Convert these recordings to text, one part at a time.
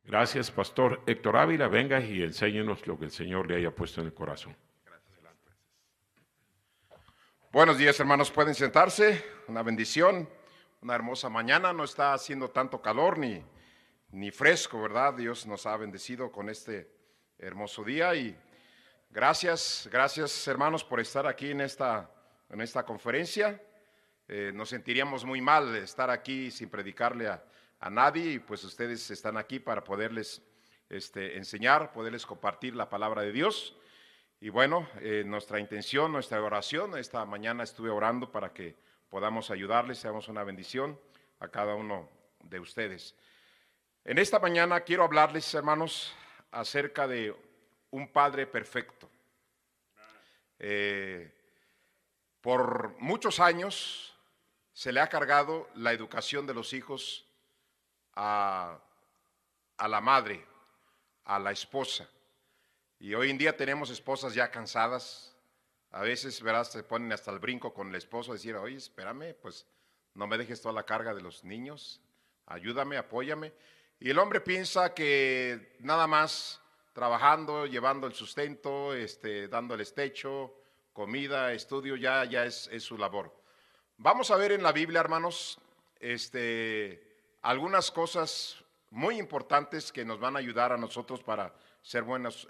Gracias, Pastor Héctor Ávila. Venga y enséñenos lo que el Señor le haya puesto en el corazón. Buenos días, hermanos. Pueden sentarse. Una bendición, una hermosa mañana. No está haciendo tanto calor ni fresco, ¿verdad? Dios nos ha bendecido con este hermoso día y gracias, hermanos, por estar aquí en esta conferencia. Nos sentiríamos muy mal estar aquí sin predicarle a nadie, y pues ustedes están aquí para poderles enseñar, poderles compartir la palabra de Dios. Y bueno, nuestra intención, nuestra oración, esta mañana estuve orando para que podamos ayudarles, seamos una bendición a cada uno de ustedes. En esta mañana quiero hablarles, hermanos, acerca de un Padre perfecto. Por muchos años se le ha cargado la educación de los hijos a la madre, a la esposa. Y hoy en día tenemos esposas ya cansadas. A veces, verás, se ponen hasta el brinco con el esposo, decir, oye, espérame, pues no me dejes toda la carga de los niños, ayúdame, apóyame. Y el hombre piensa que nada más trabajando, llevando el sustento, dándoles techo, comida, estudio, ya es su labor. Vamos a ver en la Biblia, hermanos, algunas cosas muy importantes que nos van a ayudar a nosotros para ser buenos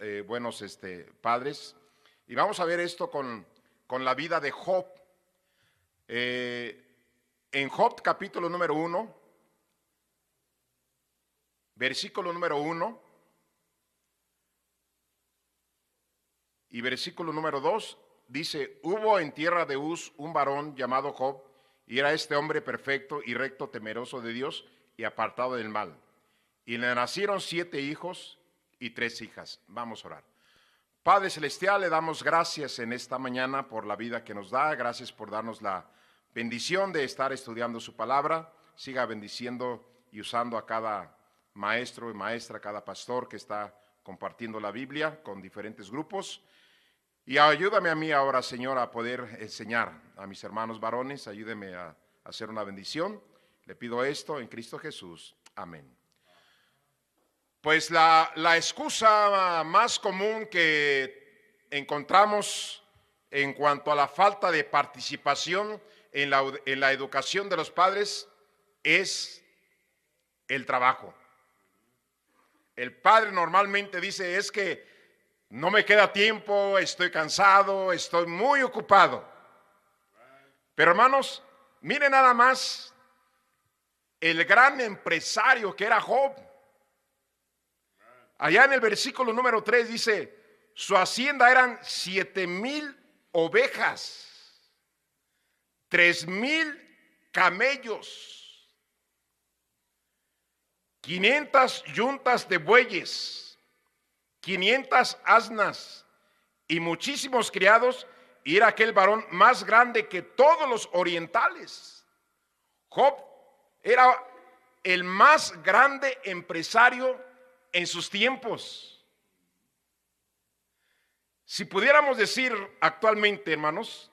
padres. Y vamos a ver esto con la vida de Job. En Job capítulo número 1, versículo número 1 y versículo número 2, dice: hubo en tierra de Uz un varón llamado Job, y era este hombre perfecto y recto, temeroso de Dios y apartado del mal. Y le nacieron 7 hijos y 3 hijas. Vamos a orar. Padre Celestial, le damos gracias en esta mañana por la vida que nos da. Gracias por darnos la bendición de estar estudiando su palabra. Siga bendiciendo y usando a cada maestro y maestra, cada pastor que está compartiendo la Biblia con diferentes grupos. Y ayúdame a mí ahora, Señor, a poder enseñar a mis hermanos varones. Ayúdeme a hacer una bendición. Le pido esto en Cristo Jesús. Amén. Pues la excusa más común que encontramos en cuanto a la falta de participación en la educación de los padres es el trabajo. El padre normalmente dice, es que no me queda tiempo, estoy cansado, estoy muy ocupado. Pero hermanos, miren nada más el gran empresario que era Job. Allá en el versículo número 3 dice, su hacienda eran 7,000 ovejas, 3,000 camellos, 500 yuntas de bueyes, 500 asnas y muchísimos criados, y era aquel varón más grande que todos los orientales. Job era el más grande empresario en sus tiempos. Si pudiéramos decir actualmente, hermanos,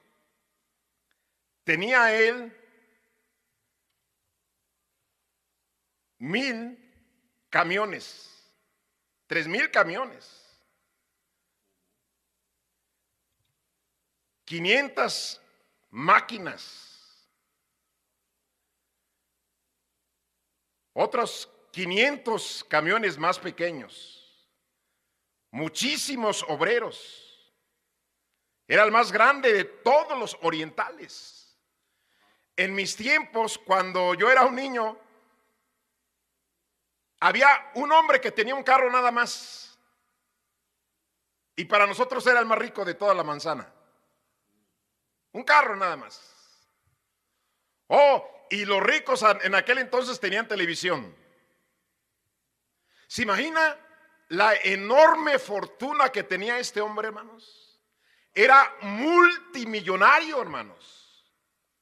tenía él 1,000 camiones, 3,000 camiones, 500 máquinas, otros 500 camiones más pequeños, muchísimos obreros. Era el más grande de todos los orientales. En mis tiempos, cuando yo era un niño, había un hombre que tenía un carro nada más, y para nosotros era el más rico de toda la manzana. Un carro nada más. Oh, y los ricos en aquel entonces tenían televisión. ¿Se imagina la enorme fortuna que tenía este hombre, hermanos? Era multimillonario, hermanos.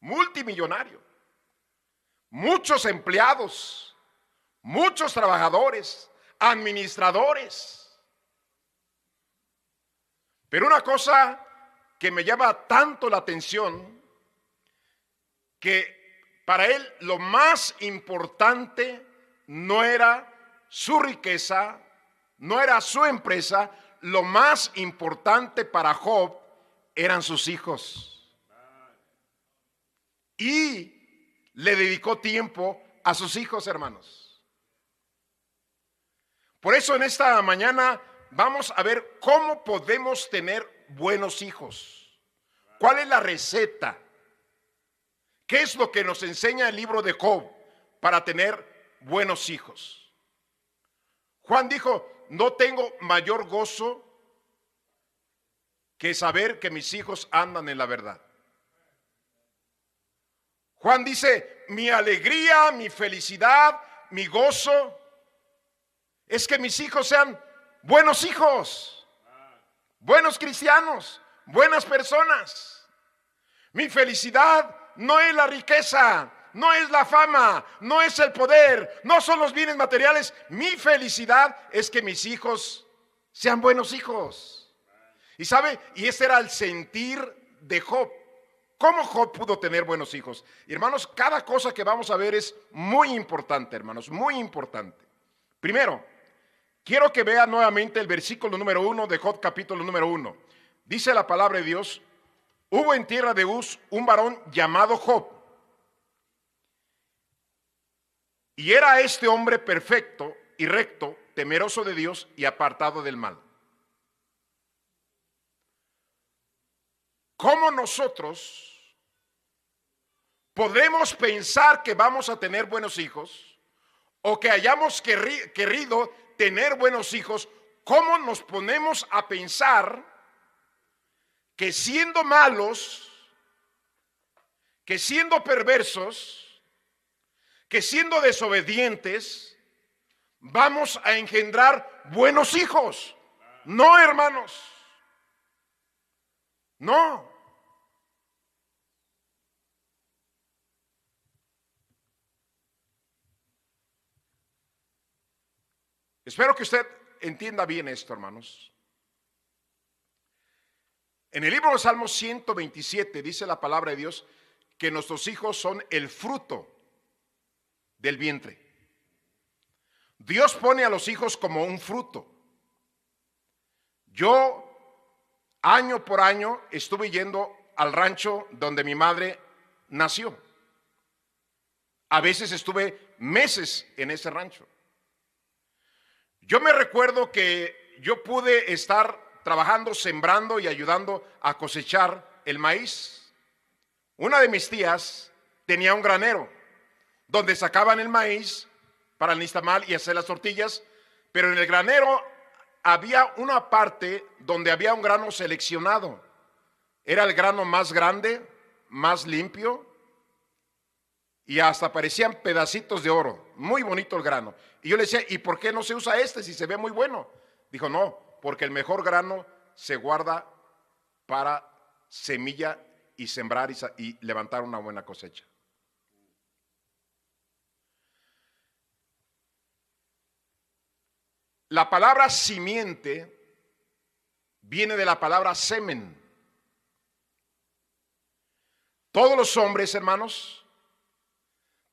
Multimillonario. Muchos empleados, muchos trabajadores, administradores. Pero una cosa que me llama tanto la atención, que para él lo más importante no era su riqueza, no era su empresa. Lo más importante para Job eran sus hijos. Y le dedicó tiempo a sus hijos, hermanos. Por eso en esta mañana vamos a ver cómo podemos tener buenos hijos. ¿Cuál es la receta? ¿Qué es lo que nos enseña el libro de Job para tener buenos hijos? Juan dijo: no tengo mayor gozo que saber que mis hijos andan en la verdad. Juan dice: mi alegría, mi felicidad, mi gozo es que mis hijos sean buenos hijos, buenos cristianos, buenas personas. Mi felicidad no es la riqueza, no es la fama, no es el poder, no son los bienes materiales. Mi felicidad es que mis hijos sean buenos hijos. Y sabe, y ese era el sentir de Job. ¿Cómo Job pudo tener buenos hijos? Y hermanos, cada cosa que vamos a ver es muy importante, hermanos, muy importante. Primero, quiero que vean nuevamente el versículo número 1 de Job, capítulo número 1. Dice la palabra de Dios: hubo en tierra de Uz un varón llamado Job, y era este hombre perfecto y recto, temeroso de Dios y apartado del mal. ¿Cómo nosotros podemos pensar que vamos a tener buenos hijos o que hayamos querido tener buenos hijos? ¿Cómo nos ponemos a pensar que siendo malos, que siendo perversos, que siendo desobedientes, vamos a engendrar buenos hijos? No, hermanos, no. Espero que usted entienda bien esto, hermanos. En el libro de Salmos 127 dice la palabra de Dios que nuestros hijos son el fruto del vientre. Dios pone a los hijos como un fruto. Yo, año por año, estuve yendo al rancho donde mi madre nació. A veces estuve meses en ese rancho. Yo me recuerdo que yo pude estar trabajando, sembrando y ayudando a cosechar el maíz. Una de mis tías tenía un granero donde sacaban el maíz para el nixtamal y hacer las tortillas, pero en el granero había una parte donde había un grano seleccionado. Era el grano más grande, más limpio, y hasta parecían pedacitos de oro. Muy bonito el grano. Y yo le decía: ¿y por qué no se usa este si se ve muy bueno? Dijo: no, porque el mejor grano se guarda para semilla y sembrar y levantar una buena cosecha. La palabra simiente viene de la palabra semen. Todos los hombres, hermanos,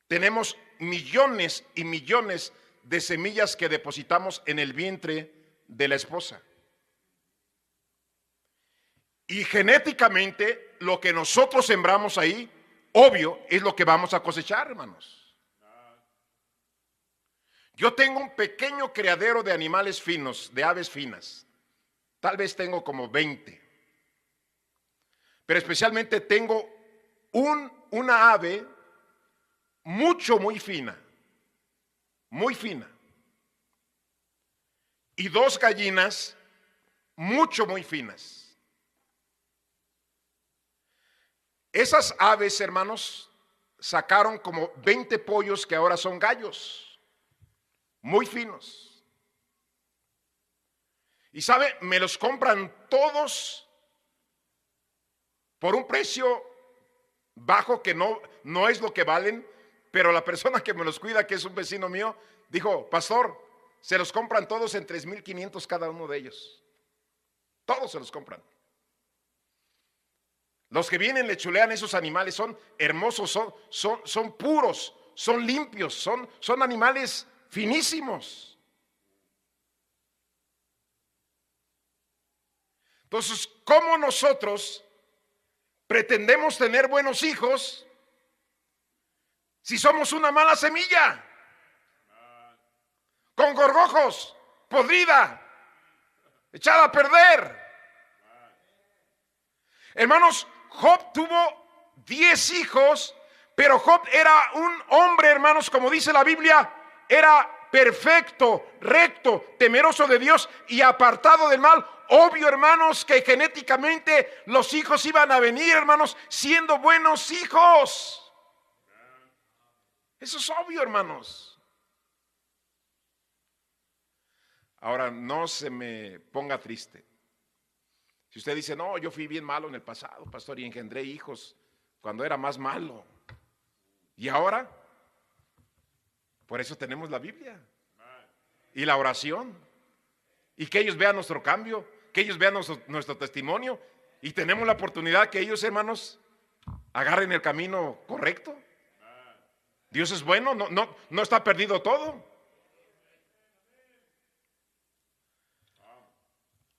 tenemos millones y millones de semillas que depositamos en el vientre de la esposa. Y genéticamente lo que nosotros sembramos ahí, obvio, es lo que vamos a cosechar, hermanos. Yo tengo un pequeño criadero de animales finos, de aves finas. Tal vez tengo como 20. Pero especialmente tengo una ave muy fina, muy fina. Y 2 gallinas muy finas. Esas aves, hermanos, sacaron como 20 pollos que ahora son gallos, muy finos. Y sabe, me los compran todos por un precio bajo que no es lo que valen, pero la persona que me los cuida, que es un vecino mío, dijo: pastor, se los compran todos en 3,500 cada uno de ellos. Todos se los compran. Los que vienen le chulean esos animales, son hermosos, son puros, son limpios, son animales finísimos. Entonces, ¿cómo nosotros pretendemos tener buenos hijos si somos una mala semilla? Con gorgojos, podrida, echada a perder. Hermanos, Job tuvo 10 hijos, pero Job era un hombre, hermanos, como dice la Biblia, era perfecto, recto, temeroso de Dios y apartado del mal. Obvio, hermanos, que genéticamente los hijos iban a venir, hermanos, siendo buenos hijos. Eso es obvio, hermanos. Ahora, no se me ponga triste. Si usted dice, no, yo fui bien malo en el pasado, pastor, y engendré hijos cuando era más malo. ¿Y ahora? Por eso tenemos la Biblia y la oración. Y que ellos vean nuestro cambio, que ellos vean nuestro testimonio. Y tenemos la oportunidad que ellos, hermanos, agarren el camino correcto. Dios es bueno, no está perdido todo.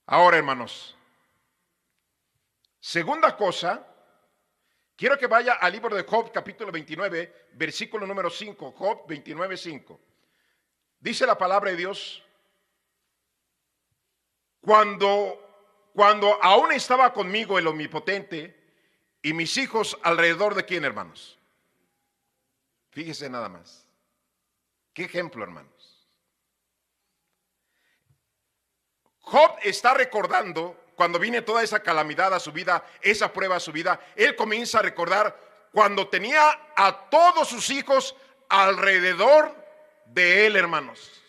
Ahora, hermanos, segunda cosa, quiero que vaya al libro de Job, capítulo 29, versículo número 5, Job 29, 5. Dice la palabra de Dios, cuando aún estaba conmigo el Omnipotente y mis hijos alrededor de quién, hermanos. Fíjese nada más. Qué ejemplo, hermanos. Job está recordando cuando viene toda esa calamidad a su vida, esa prueba a su vida. Él comienza a recordar cuando tenía a todos sus hijos alrededor de él, hermanos.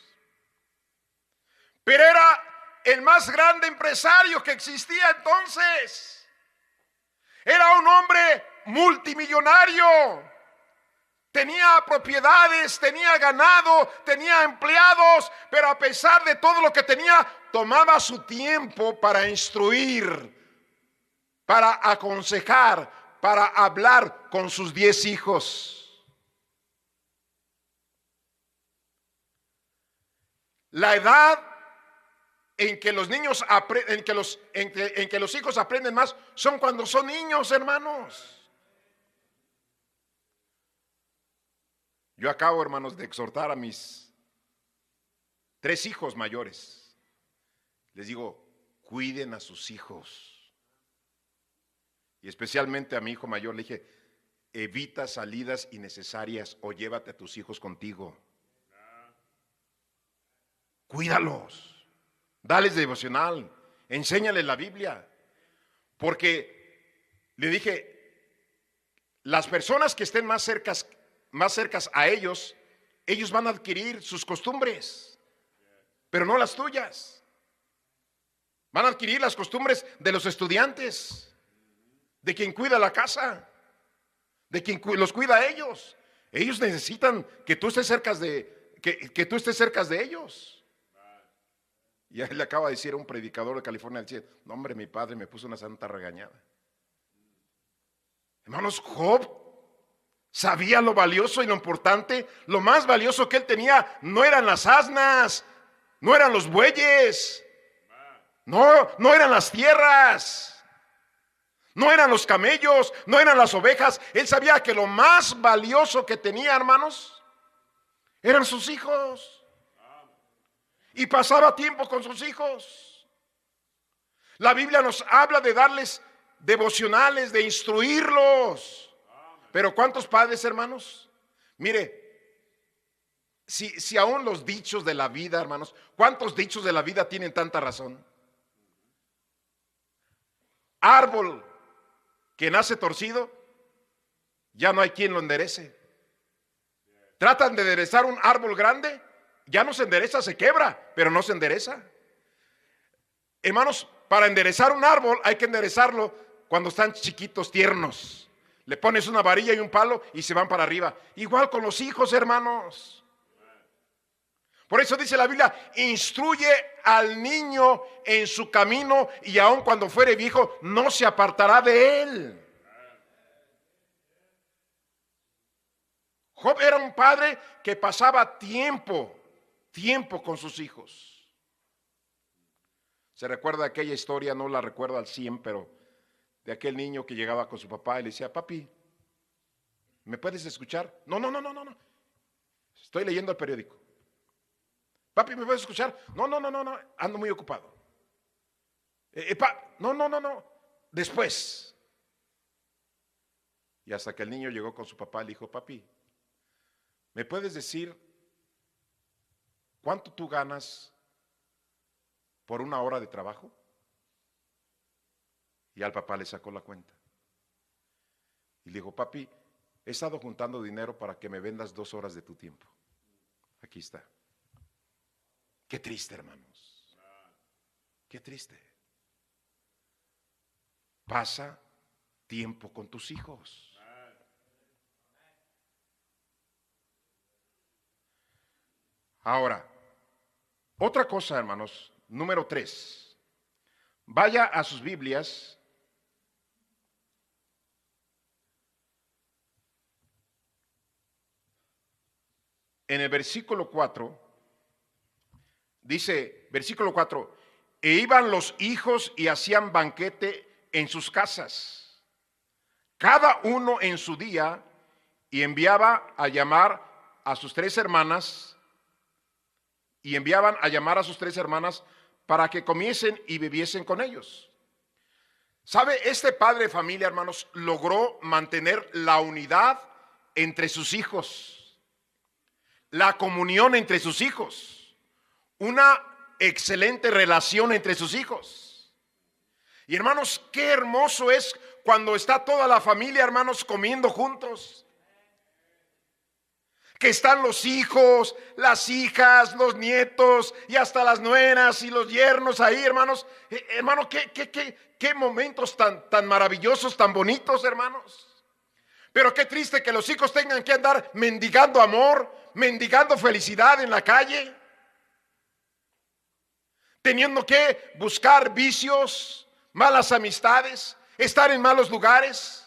Pero era el más grande empresario que existía entonces. Era un hombre multimillonario. Tenía propiedades, tenía ganado, tenía empleados, pero a pesar de todo lo que tenía, tomaba su tiempo para instruir, para aconsejar, para hablar con sus 10 hijos. La edad en que los niños en que los hijos aprenden más son cuando son niños, hermanos. Yo acabo, hermanos, de exhortar a mis 3 hijos mayores. Les digo, cuiden a sus hijos. Y especialmente a mi hijo mayor le dije, evita salidas innecesarias o llévate a tus hijos contigo. Cuídalos. Dales devocional. Enséñales la Biblia. Porque le dije, las personas que estén más cercas a ellos van a adquirir sus costumbres, pero no las tuyas. Van a adquirir las costumbres de los estudiantes, de quien cuida la casa, de quien los cuida a ellos. Ellos necesitan que tú estés cerca que tú estés cerca de ellos. Y a él le acaba de decir a un predicador de California, decía, no hombre, mi padre me puso una santa regañada. Hermanos, Job sabía lo valioso y lo importante. Lo más valioso que él tenía no eran las asnas, no eran los bueyes, no eran las tierras, no eran los camellos, no eran las ovejas. Él sabía que lo más valioso que tenía, hermanos, eran sus hijos. Y pasaba tiempo con sus hijos. La Biblia nos habla de darles devocionales, de instruirlos. Pero ¿cuántos padres, hermanos? Mire, si aún los dichos de la vida, hermanos, ¿cuántos dichos de la vida tienen tanta razón? Árbol que nace torcido, ya no hay quien lo enderece. Tratan de enderezar un árbol grande, ya no se endereza, se quebra, pero no se endereza. Hermanos, para enderezar un árbol hay que enderezarlo cuando están chiquitos, tiernos. Le pones una varilla y un palo y se van para arriba. Igual con los hijos, hermanos. Por eso dice la Biblia, instruye al niño en su camino y aun cuando fuere viejo no se apartará de él. Job era un padre que pasaba tiempo con sus hijos. Se recuerda aquella historia, no la recuerdo al 100, pero de aquel niño que llegaba con su papá y le decía, papi, ¿me puedes escuchar? No, no, no, no, no, no. Estoy leyendo el periódico. Papi, ¿me puedes escuchar? No, no, no, no, no, ando muy ocupado. No, no, no, no, después. Y hasta que el niño llegó con su papá, le dijo, papi, ¿me puedes decir cuánto tú ganas por una hora de trabajo? Y al papá le sacó la cuenta. Y le dijo, papi, he estado juntando dinero para que me vendas 2 horas de tu tiempo. Aquí está. Qué triste, hermanos. Qué triste. Pasa tiempo con tus hijos. Ahora, otra cosa, hermanos, número 3. Vaya a sus Biblias. En el versículo 4, dice, versículo 4, e iban los hijos y hacían banquete en sus casas, cada uno en su día, y enviaba a llamar a sus 3 hermanas, y enviaban a llamar a sus 3 hermanas para que comiesen y bebiesen con ellos. ¿Sabe? Este padre de familia, hermanos, logró mantener la unidad entre sus hijos, la comunión entre sus hijos, una excelente relación entre sus hijos. Y hermanos, qué hermoso es cuando está toda la familia, hermanos, comiendo juntos. Que están los hijos, las hijas, los nietos y hasta las nueras y los yernos ahí, hermanos. Hermano, qué momentos tan maravillosos, tan bonitos, hermanos. Pero qué triste que los hijos tengan que andar mendigando amor, mendigando felicidad en la calle, teniendo que buscar vicios, malas amistades, estar en malos lugares.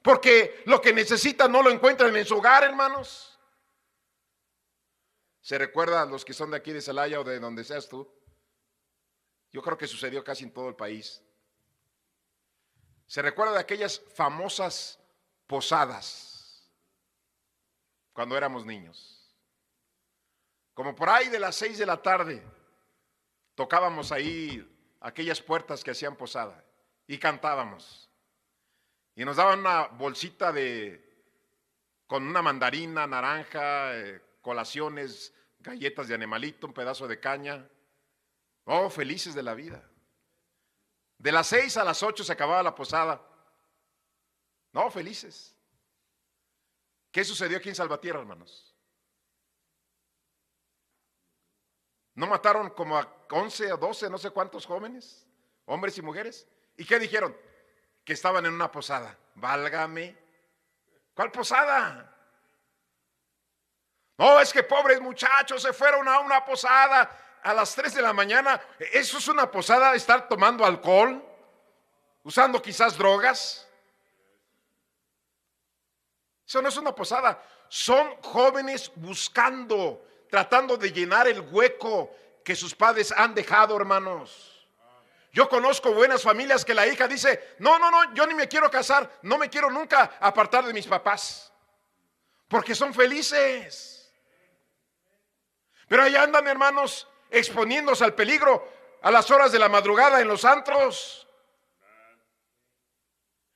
Porque lo que necesitan no lo encuentran en su hogar, hermanos. ¿Se recuerdan los que son de aquí de Celaya o de donde seas tú? Yo creo que sucedió casi en todo el país. ¿Se recuerda de aquellas famosas posadas cuando éramos niños? Como por ahí de las 6 de la tarde tocábamos ahí aquellas puertas que hacían posada y cantábamos. Y nos daban una bolsita con una mandarina, naranja, colaciones, galletas de animalito, un pedazo de caña. Oh, felices de la vida. De las 6 a las 8 se acababa la posada. No, felices. ¿Qué sucedió aquí en Salvatierra, hermanos? ¿No mataron como a 11 o 12, no sé cuántos jóvenes, hombres y mujeres? ¿Y qué dijeron? Que estaban en una posada. Válgame. ¿Cuál posada? No, es que pobres muchachos se fueron a una posada a las 3 de la mañana. ¿Eso es una posada? ¿Estar tomando alcohol? ¿Usando quizás drogas? Eso no es una posada. Son jóvenes buscando, tratando de llenar el hueco que sus padres han dejado, hermanos. Yo conozco buenas familias que la hija dice, no, yo ni me quiero casar, no me quiero nunca apartar de mis papás, porque son felices. Pero ahí andan, hermanos, exponiéndose al peligro a las horas de la madrugada en los antros,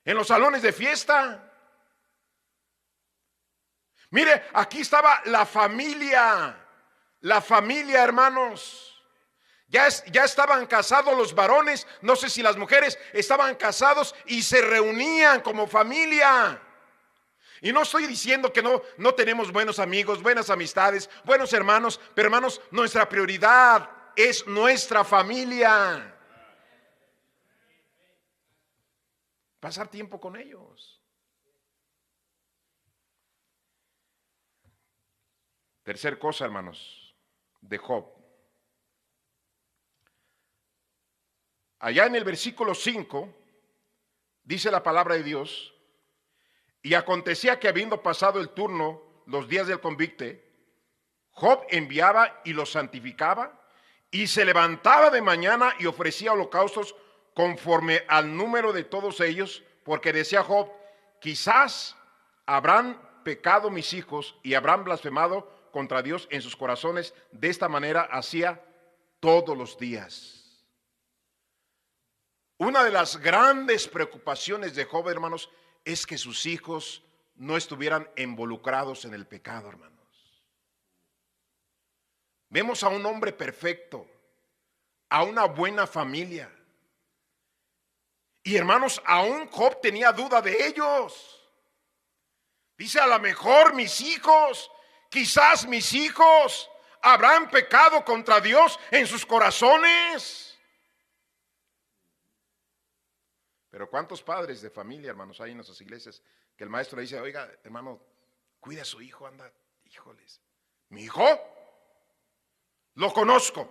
en los salones de fiesta. Mire, aquí estaba la familia, hermanos. Ya estaban casados los varones, no sé si las mujeres estaban casados y se reunían como familia. Y no estoy diciendo que no tenemos buenos amigos, buenas amistades, buenos hermanos, pero hermanos, nuestra prioridad es nuestra familia. Pasar tiempo con ellos. Tercer cosa, hermanos, de Job. Allá en el versículo 5 dice la palabra de Dios: y acontecía que habiendo pasado el turno los días del convite, Job enviaba y los santificaba Y se levantaba de mañana y ofrecía holocaustos conforme al número de todos ellos, porque decía Job, quizás habrán pecado mis hijos y habrán blasfemado contra Dios en sus corazones. De esta manera hacía todos los días. Una de las grandes preocupaciones de Job, hermanos, es que sus hijos no estuvieran involucrados en el pecado, hermanos. Vemos a un hombre perfecto, a una buena familia. Y hermanos, aún Job tenía duda de ellos. Dice, a lo mejor mis hijos, quizás mis hijos habrán pecado contra Dios en sus corazones. Pero ¿cuántos padres de familia, hermanos, hay en nuestras iglesias que el maestro dice, oiga, hermano, cuida a su hijo, anda, híjoles, ¿mi hijo? Lo conozco.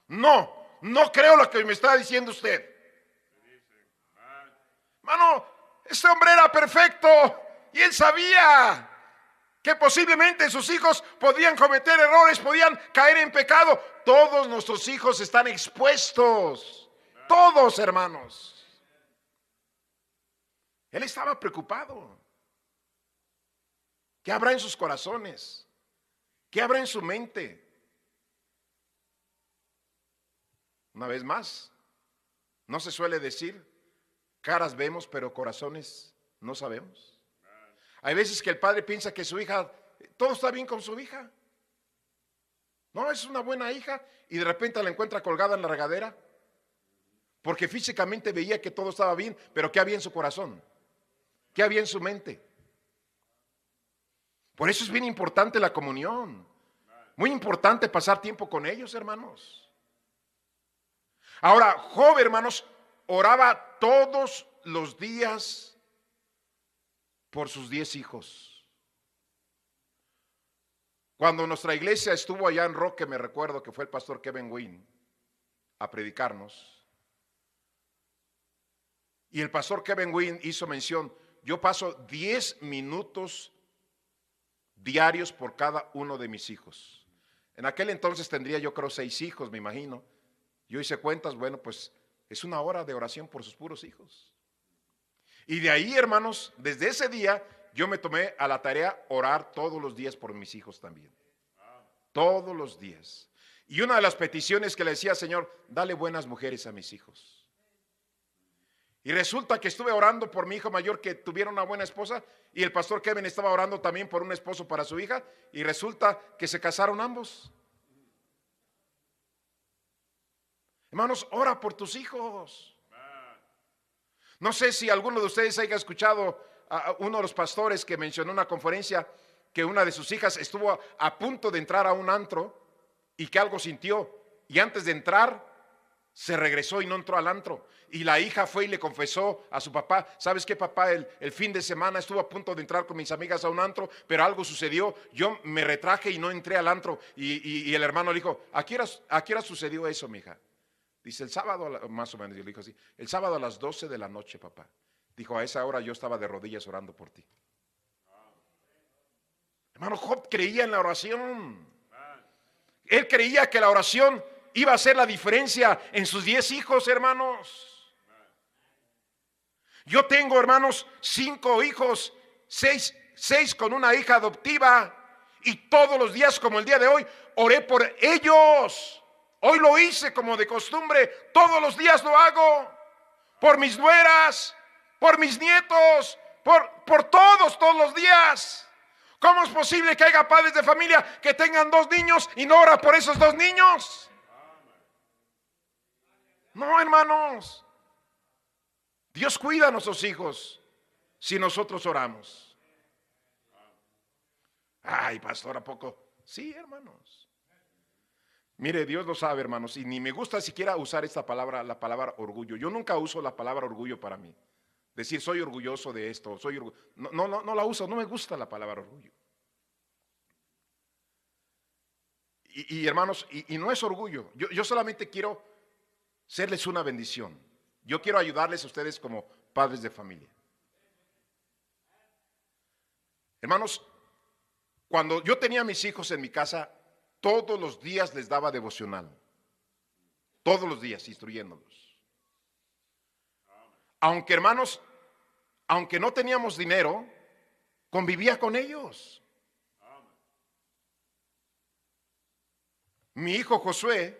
No creo lo que me está diciendo usted. Hermano, este hombre era perfecto y él sabía que posiblemente sus hijos podían cometer errores, podían caer en pecado. Todos nuestros hijos están expuestos. Todos, hermanos. Él estaba preocupado. ¿Qué habrá en sus corazones? ¿Qué habrá en su mente? Una vez más, no se suele decir, caras vemos, pero corazones no sabemos. Hay veces que el padre piensa que su hija, todo está bien con su hija. No, es una buena hija y de repente la encuentra colgada en la regadera. Porque físicamente veía que todo estaba bien, pero ¿qué había en su corazón? ¿Qué había en su mente? Por eso es bien importante la comunión. Muy importante pasar tiempo con ellos, hermanos. Ahora, Job, hermanos, oraba todos los días por sus 10 hijos. Cuando nuestra iglesia estuvo allá en Roque, me recuerdo que fue el pastor Kevin Wynn a predicarnos. Y el pastor Kevin Wynn hizo mención, yo paso 10 minutos diarios por cada uno de mis hijos. En aquel entonces tendría yo creo 6 hijos, me imagino. Yo hice cuentas, bueno, pues es una hora de oración por sus puros hijos. Y de ahí, hermanos, desde ese día yo me tomé a la tarea orar todos los días por mis hijos también. Todos los días. Y una de las peticiones que le decía, Señor, dale buenas mujeres a mis hijos. Y resulta que estuve orando por mi hijo mayor que tuviera una buena esposa y el pastor Kevin estaba orando también por un esposo para su hija y resulta que se casaron ambos. Hermanos, ora por tus hijos. No sé si alguno de ustedes haya escuchado a uno de los pastores que mencionó en una conferencia que una de sus hijas estuvo a punto de entrar a un antro y que algo sintió y antes de entrar se regresó y no entró al antro. Y la hija fue y le confesó a su papá, ¿sabes qué, papá? El fin de semana estuvo a punto de entrar con mis amigas a un antro, pero algo sucedió, yo me retraje y no entré al antro. Y el hermano le dijo, ¿a qué hora sucedió eso, mija? Dice, el sábado, más o menos, yo le dijo así, el sábado a las 12 de la noche, papá. Dijo, a esa hora yo estaba de rodillas orando por ti. Hermano, Job creía en la oración. Él creía que la oración iba a hacer la diferencia en sus 10 hijos, hermanos. Yo tengo, hermanos, 5 hijos, 6 con una hija adoptiva. Y todos los días, como el día de hoy, oré por ellos. Hoy lo hice como de costumbre, todos los días lo hago, por mis nueras, por mis nietos, por todos los días. ¿Cómo es posible que haya padres de familia que tengan 2 niños y no ora por esos 2 niños? No, hermanos, Dios cuida a nuestros hijos si nosotros oramos. Ay, pastor, ¿a poco? Sí, hermanos. Mire, Dios lo sabe, hermanos, y ni me gusta siquiera usar esta palabra, la palabra orgullo. Yo nunca uso la palabra orgullo para mí. Decir, soy orgulloso de esto, no la uso, no me gusta la palabra orgullo. Y hermanos, y no es orgullo. Yo solamente quiero serles una bendición. Yo quiero ayudarles a ustedes como padres de familia. Hermanos, cuando yo tenía a mis hijos en mi casa, todos los días les daba devocional. todos los días instruyéndolos. Aunque, hermanos, aunque no teníamos dinero, convivía con ellos. Mi hijo Josué,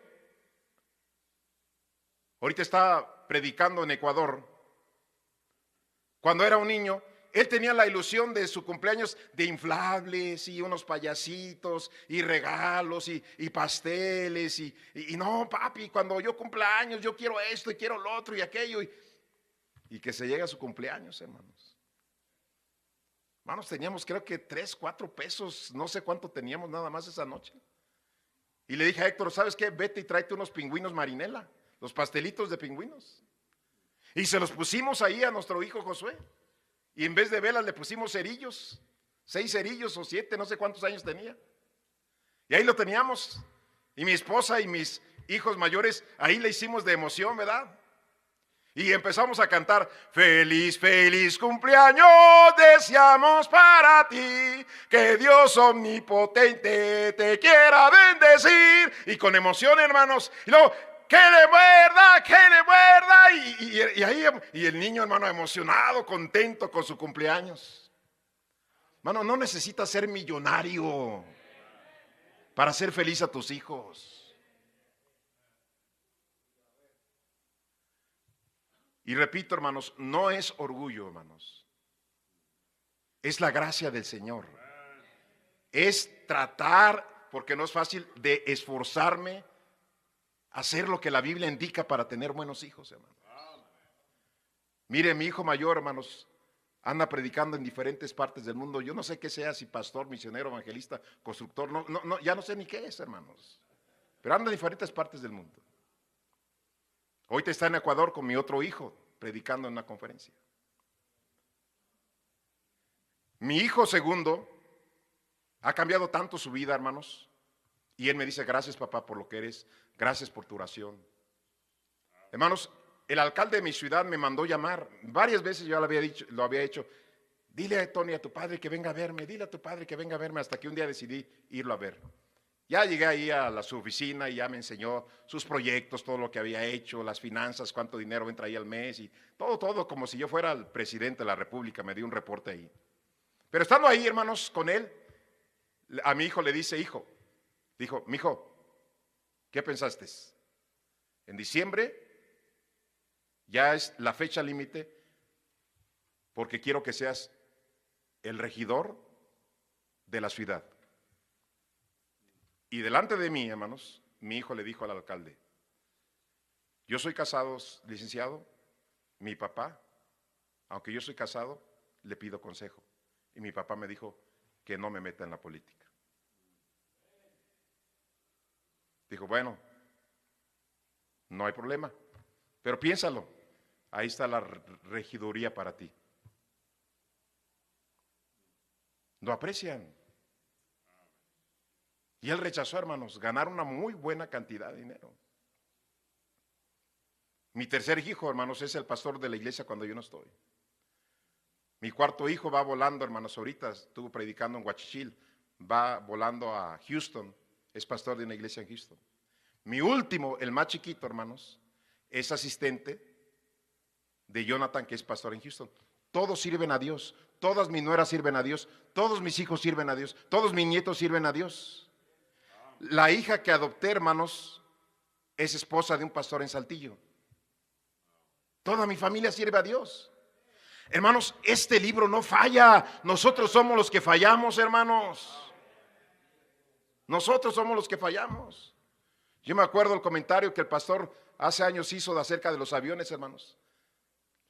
ahorita está predicando en Ecuador. Cuando era un niño, él tenía la ilusión de su cumpleaños de inflables y unos payasitos y regalos y pasteles y no, papi, cuando yo cumpla años yo quiero esto y quiero lo otro y aquello y que se llegue a su cumpleaños, hermanos. Hermanos, teníamos creo que 3, 4 pesos, no sé cuánto teníamos nada más esa noche. Y le dije a Héctor, ¿sabes qué? Vete y tráete unos pingüinos Marinela, los pastelitos de pingüinos. Y se los pusimos ahí a nuestro hijo Josué. Y en vez de velas le pusimos cerillos, 6 cerillos o 7, no sé cuántos años tenía. Y ahí lo teníamos. Y mi esposa y mis hijos mayores, ahí le hicimos de emoción, ¿verdad? Y empezamos a cantar, feliz, feliz cumpleaños deseamos para ti, que Dios omnipotente te quiera bendecir. Y con emoción, hermanos, y luego, que le muerda, y ahí, y el niño, hermano, emocionado, contento con su cumpleaños. Hermano, no necesitas ser millonario para hacer feliz a tus hijos. Y repito, hermanos, no es orgullo, hermanos. Es la gracia del Señor. Es tratar, porque no es fácil, de esforzarme a hacer lo que la Biblia indica para tener buenos hijos, hermanos. Mire, mi hijo mayor, hermanos, anda predicando en diferentes partes del mundo. Yo no sé qué sea, si pastor, misionero, evangelista, constructor, no, ya no sé ni qué es, hermanos. Pero anda en diferentes partes del mundo. Ahorita está en Ecuador con mi otro hijo, predicando en una conferencia. Mi hijo segundo ha cambiado tanto su vida, hermanos, y él me dice, gracias papá por lo que eres, gracias por tu oración. Hermanos, el alcalde de mi ciudad me mandó llamar, varias veces yo lo había hecho, dile a Tony, a tu padre que venga a verme, dile a tu padre que venga a verme, hasta que un día decidí irlo a ver. Ya llegué ahí a su oficina y ya me enseñó sus proyectos, todo lo que había hecho, las finanzas, cuánto dinero entra ahí al mes y todo, como si yo fuera el presidente de la República, me dio un reporte ahí. Pero estando ahí, hermanos, con él, a mi hijo le dice, dijo, mijo, ¿qué pensaste? En diciembre ya es la fecha límite porque quiero que seas el regidor de la ciudad. Y delante de mí, hermanos, mi hijo le dijo al alcalde, yo soy casado, licenciado, mi papá, aunque yo soy casado, le pido consejo. Y mi papá me dijo que no me meta en la política. Dijo, bueno, no hay problema, pero piénsalo, ahí está la regiduría para ti. Lo aprecian. Y él rechazó, hermanos, ganar una muy buena cantidad de dinero. Mi tercer hijo, hermanos, es el pastor de la iglesia cuando yo no estoy. Mi cuarto hijo va volando, hermanos, ahorita estuvo predicando en Huachichil, va volando a Houston, es pastor de una iglesia en Houston. Mi último, el más chiquito, hermanos, es asistente de Jonathan, que es pastor en Houston. Todos sirven a Dios, todas mis nueras sirven a Dios, todos mis hijos sirven a Dios, todos mis nietos sirven a Dios. La hija que adopté, hermanos, es esposa de un pastor en Saltillo. Toda mi familia sirve a Dios. Hermanos, este libro no falla. Nosotros somos los que fallamos, hermanos. Nosotros somos los que fallamos. Yo me acuerdo el comentario que el pastor hace años hizo acerca de los aviones, hermanos.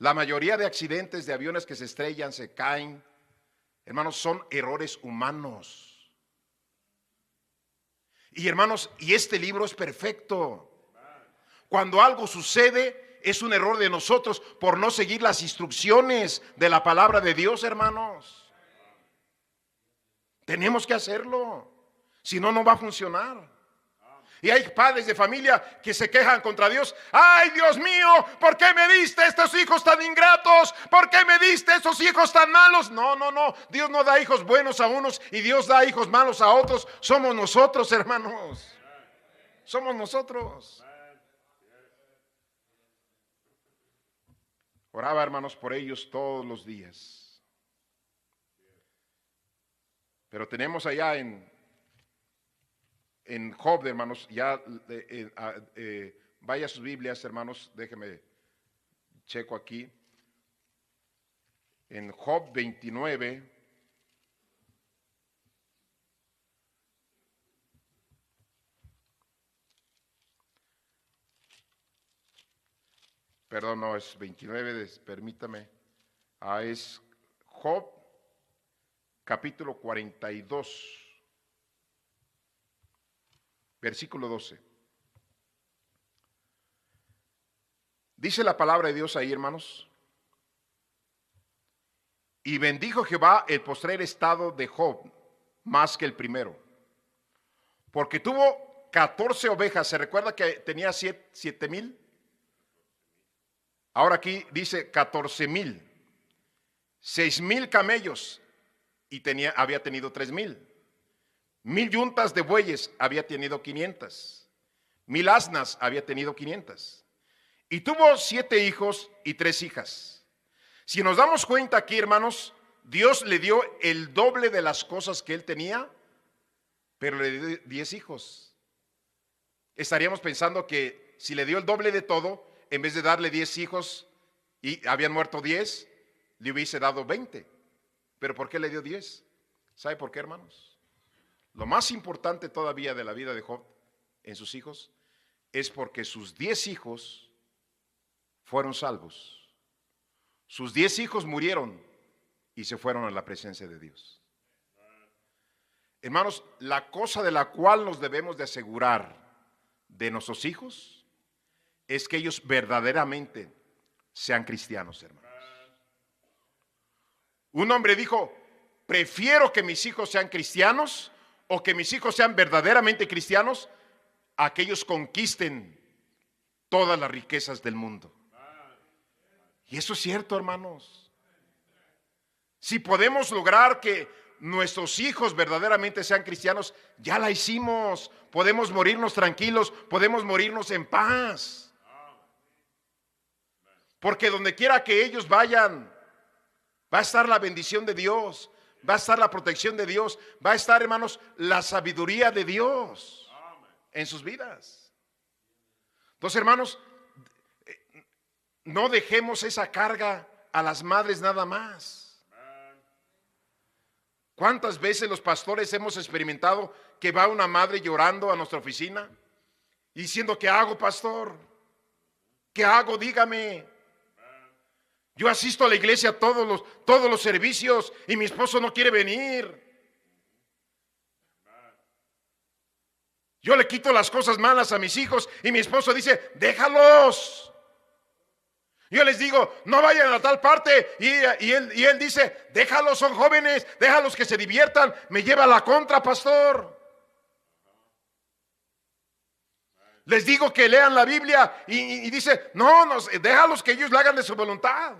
La mayoría de accidentes de aviones que se estrellan, se caen, hermanos, son errores humanos. Y hermanos, y este libro es perfecto. Cuando algo sucede, es un error de nosotros por no seguir las instrucciones de la palabra de Dios, hermanos. Tenemos que hacerlo, si no, no va a funcionar. Y hay padres de familia que se quejan contra Dios. Ay, Dios mío, ¿por qué me diste estos hijos tan ingratos? ¿Por qué me diste estos hijos tan malos? No, Dios no da hijos buenos a unos y Dios da hijos malos a otros. Somos nosotros, hermanos. Somos nosotros. Oraba, hermanos, por ellos todos los días. Pero tenemos allá en Job, hermanos, ya vaya a sus Biblias, hermanos, déjeme checo aquí. En Job 29, perdón, no es 29, permítame, es Job capítulo 42. Versículo 12. Dice la palabra de Dios ahí, hermanos. Y bendijo Jehová el postrer estado de Job más que el primero, porque tuvo 14 ovejas. ¿Se recuerda que tenía 7,000? Ahora aquí dice 14,000. 6,000 camellos y había tenido 3,000. 1,000 yuntas de bueyes, había tenido 500. 1,000 asnas, había tenido 500. Y tuvo 7 hijos y 3 hijas. Si nos damos cuenta aquí, hermanos, Dios le dio el doble de las cosas que él tenía, pero le dio 10 hijos. Estaríamos pensando que si le dio el doble de todo, en vez de darle 10 hijos y habían muerto 10, le hubiese dado 20. ¿Pero por qué le dio 10? ¿Sabe por qué, hermanos? Lo más importante todavía de la vida de Job en sus hijos es porque sus 10 hijos fueron salvos. Sus 10 hijos murieron y se fueron a la presencia de Dios. Hermanos, la cosa de la cual nos debemos de asegurar de nuestros hijos es que ellos verdaderamente sean cristianos, hermanos. Un hombre dijo: prefiero que mis hijos sean cristianos, o que mis hijos sean verdaderamente cristianos, a que ellos conquisten todas las riquezas del mundo. Y eso es cierto, hermanos. Si podemos lograr que nuestros hijos verdaderamente sean cristianos, ya la hicimos. Podemos morirnos tranquilos, podemos morirnos en paz. Porque donde quiera que ellos vayan, va a estar la bendición de Dios, va a estar la protección de Dios, va a estar, hermanos, la sabiduría de Dios en sus vidas. Entonces, hermanos, no dejemos esa carga a las madres nada más. ¿Cuántas veces los pastores hemos experimentado que va una madre llorando a nuestra oficina y diciendo: ¿qué hago, pastor? ¿Qué hago? Dígame. Yo asisto a la iglesia todos los servicios y mi esposo no quiere venir. Yo le quito las cosas malas a mis hijos y mi esposo dice: déjalos. Yo les digo: no vayan a tal parte, y él dice: déjalos, son jóvenes, déjalos que se diviertan. Me lleva a la contra, pastor. Les digo que lean la Biblia y dice: no, déjalos que ellos la hagan de su voluntad.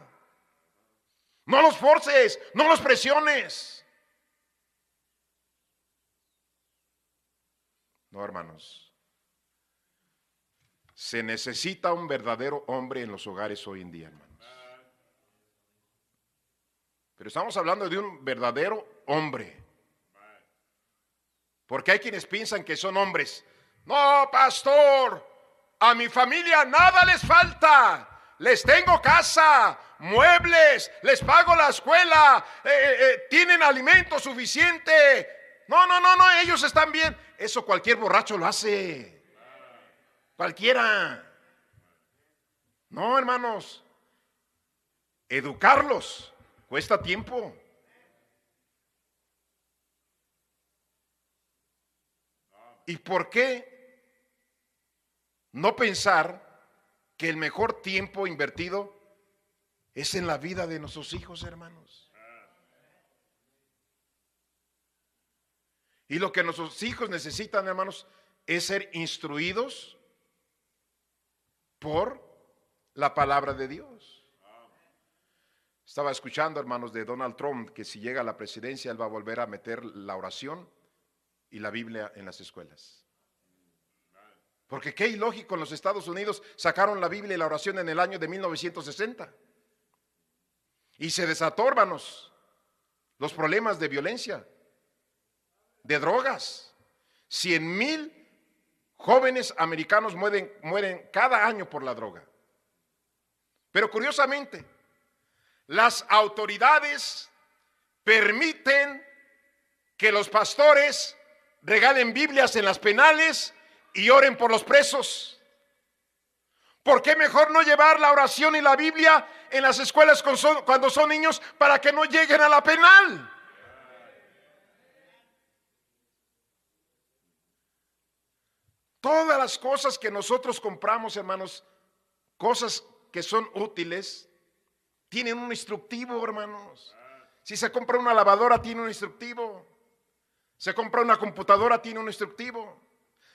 No los forces, no los presiones. No, hermanos. Se necesita un verdadero hombre en los hogares hoy en día, hermanos. Pero estamos hablando de un verdadero hombre. Porque hay quienes piensan que son hombres. No, pastor, a mi familia nada les falta. Les tengo casa, muebles, les pago la escuela, tienen alimento suficiente. No, ellos están bien. Eso cualquier borracho lo hace. Cualquiera. No, hermanos. Educarlos cuesta tiempo. ¿Y por qué no pensar que el mejor tiempo invertido es en la vida de nuestros hijos, hermanos? Y lo que nuestros hijos necesitan, hermanos, es ser instruidos por la palabra de Dios. Estaba escuchando, hermanos, de Donald Trump, que si llega a la presidencia él va a volver a meter la oración y la Biblia en las escuelas. Porque qué ilógico, en los Estados Unidos sacaron la Biblia y la oración en el año de 1960. Y se desató, hermanos, los problemas de violencia, de drogas. 100,000 jóvenes americanos mueren cada año por la droga. Pero curiosamente, las autoridades permiten que los pastores regalen Biblias en las penales y oren por los presos. ¿Por qué mejor no llevar la oración y la Biblia en las escuelas cuando son niños para que no lleguen a la penal? Todas las cosas que nosotros compramos, hermanos, cosas que son útiles, tienen un instructivo, hermanos. Si se compra una lavadora, tiene un instructivo. Se compra una computadora, tiene un instructivo.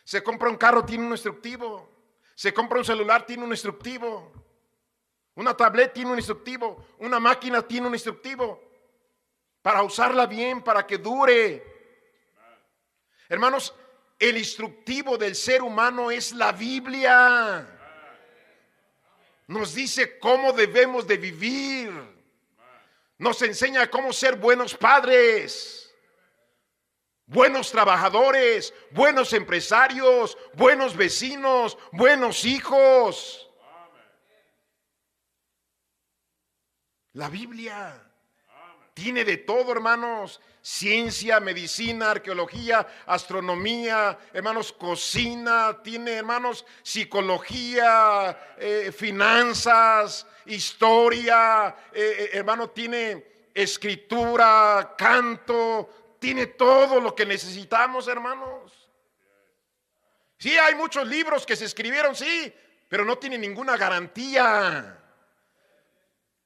Se compra un carro, tiene un instructivo. Se compra un celular, tiene un instructivo. Una tablet tiene un instructivo. Una máquina tiene un instructivo. Para usarla bien, para que dure. Hermanos, el instructivo del ser humano es la Biblia. Nos dice cómo debemos de vivir. Nos enseña cómo ser buenos padres, buenos trabajadores, buenos empresarios, buenos vecinos, buenos hijos. La Biblia tiene de todo, hermanos. Ciencia, medicina, arqueología, astronomía, hermanos, cocina, tiene, hermanos, psicología, finanzas, historia, hermano, tiene escritura, canto, tiene todo lo que necesitamos, hermanos. Sí, hay muchos libros que se escribieron, sí, pero no tienen ninguna garantía.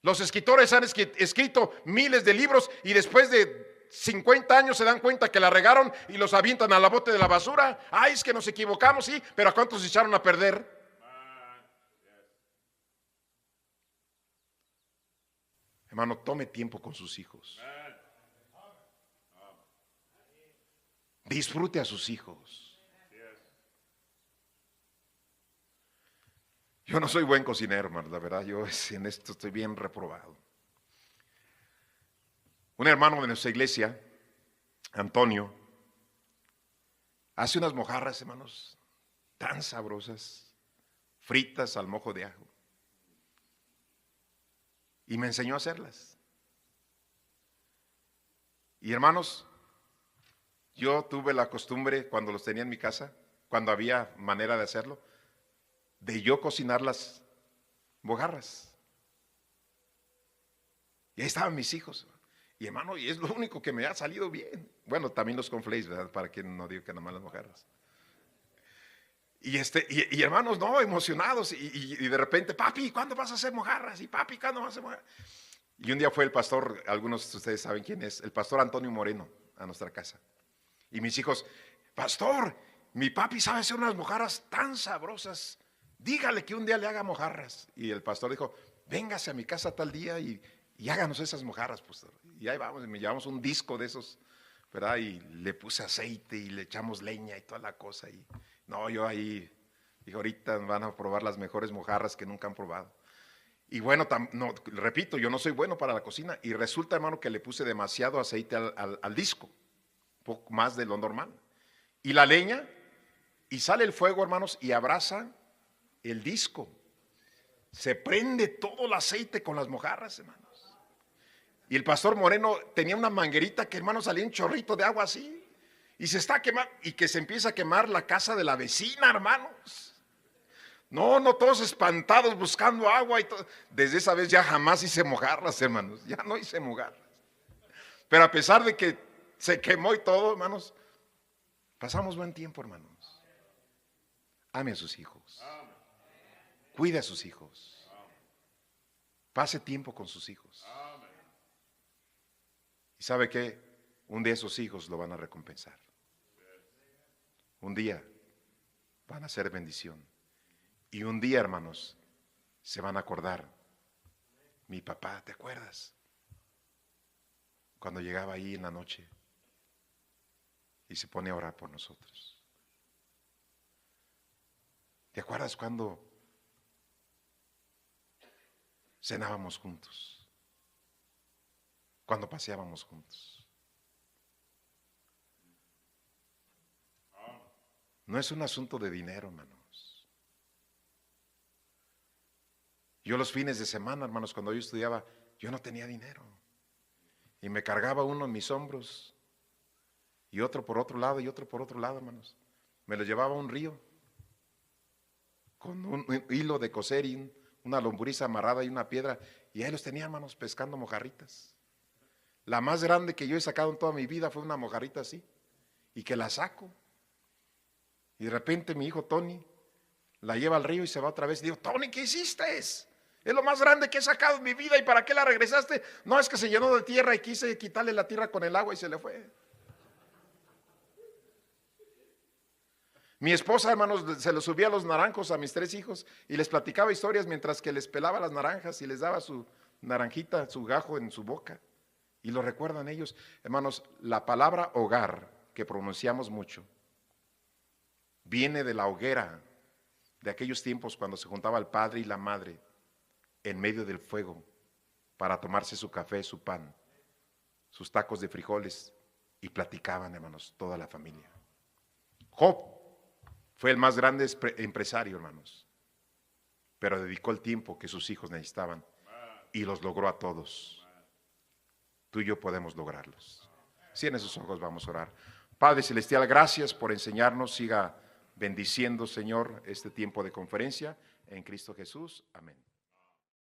Los escritores han escrito miles de libros y después de 50 años se dan cuenta que la regaron y los avientan a la bote de la basura. Ay, es que nos equivocamos, sí, pero ¿a cuántos se echaron a perder? Hermano, tome tiempo con sus hijos. Disfrute a sus hijos. Yo no soy buen cocinero, hermano, la verdad, yo en esto estoy bien reprobado. Un hermano de nuestra iglesia, Antonio, hace unas mojarras, hermanos, tan sabrosas, fritas al mojo de ajo. Y me enseñó a hacerlas. Y hermanos, yo tuve la costumbre cuando los tenía en mi casa, cuando había manera de hacerlo, de yo cocinar las mojarras. Y ahí estaban mis hijos. Y hermano, y es lo único que me ha salido bien. Bueno, también los cornflakes, ¿verdad? Para que no diga que nada más las mojarras. Y hermanos, no, emocionados. Y de repente, papi, ¿cuándo vas a hacer mojarras? Y papi, ¿cuándo vas a hacer mojarras? Y un día fue el pastor, algunos de ustedes saben quién es, el pastor Antonio Moreno a nuestra casa. Y mis hijos, pastor, mi papi sabe hacer unas mojarras tan sabrosas. Dígale que un día le haga mojarras. Y el pastor dijo, véngase a mi casa tal día y háganos esas mojarras, pastor. Y ahí vamos, y me llevamos un disco de esos, ¿verdad? Y le puse aceite y le echamos leña y toda la cosa. Y no, yo ahí dije, ahorita van a probar las mejores mojarras que nunca han probado. Y bueno, no, repito, yo no soy bueno para la cocina. Y resulta, hermano, que le puse demasiado aceite al disco, poco más de lo normal. Y la leña, y sale el fuego, hermanos, y abraza el disco. Se prende todo el aceite con las mojarras, hermanos. Y el pastor Moreno tenía una manguerita que, hermano, salía un chorrito de agua así. Y se está quemando, y que se empieza a quemar la casa de la vecina, hermanos. No, todos espantados buscando agua y todo. Desde esa vez ya jamás hice mojarras, hermanos. Ya no hice mojarras. Pero a pesar de que se quemó y todo, hermanos, pasamos buen tiempo, hermanos. Ame a sus hijos. Cuide a sus hijos. Pase tiempo con sus hijos. ¿Y sabe qué? Un día esos hijos lo van a recompensar. Un día van a ser bendición. Y un día, hermanos, se van a acordar. Mi papá, ¿te acuerdas? Cuando llegaba ahí en la noche y se pone a orar por nosotros. ¿Te acuerdas cuando cenábamos juntos? cuando paseábamos juntos. No es un asunto de dinero, hermanos. Yo los fines de semana, hermanos, cuando yo estudiaba, yo no tenía dinero. Y me cargaba uno en mis hombros y otro por otro lado y otro por otro lado, hermanos. Me lo llevaba a un río con un hilo de coser y una lombriz amarrada y una piedra, y ahí los tenía, hermanos, pescando mojarritas. La más grande que yo he sacado en toda mi vida fue una mojarrita así, y que la saco. Y de repente mi hijo Tony la lleva al río y se va otra vez. Y digo, Tony, ¿qué hiciste? Es lo más grande que he sacado en mi vida, ¿y para qué la regresaste? No, es que se llenó de tierra y quise quitarle la tierra con el agua y se le fue. Mi esposa, hermanos, se lo subía a los naranjos a mis 3 hijos y les platicaba historias mientras que les pelaba las naranjas y les daba su naranjita, su gajo en su boca. Y lo recuerdan ellos. Hermanos, la palabra hogar, que pronunciamos mucho, viene de la hoguera de aquellos tiempos cuando se juntaba el padre y la madre en medio del fuego para tomarse su café, su pan, sus tacos de frijoles, y platicaban, hermanos, toda la familia. Job fue el más grande empresario, hermanos, pero dedicó el tiempo que sus hijos necesitaban y los logró a todos. Tú y yo podemos lograrlos. Cierren sus ojos, vamos a orar. Padre Celestial, gracias por enseñarnos. Siga bendiciendo, Señor, este tiempo de conferencia en Cristo Jesús. Amén.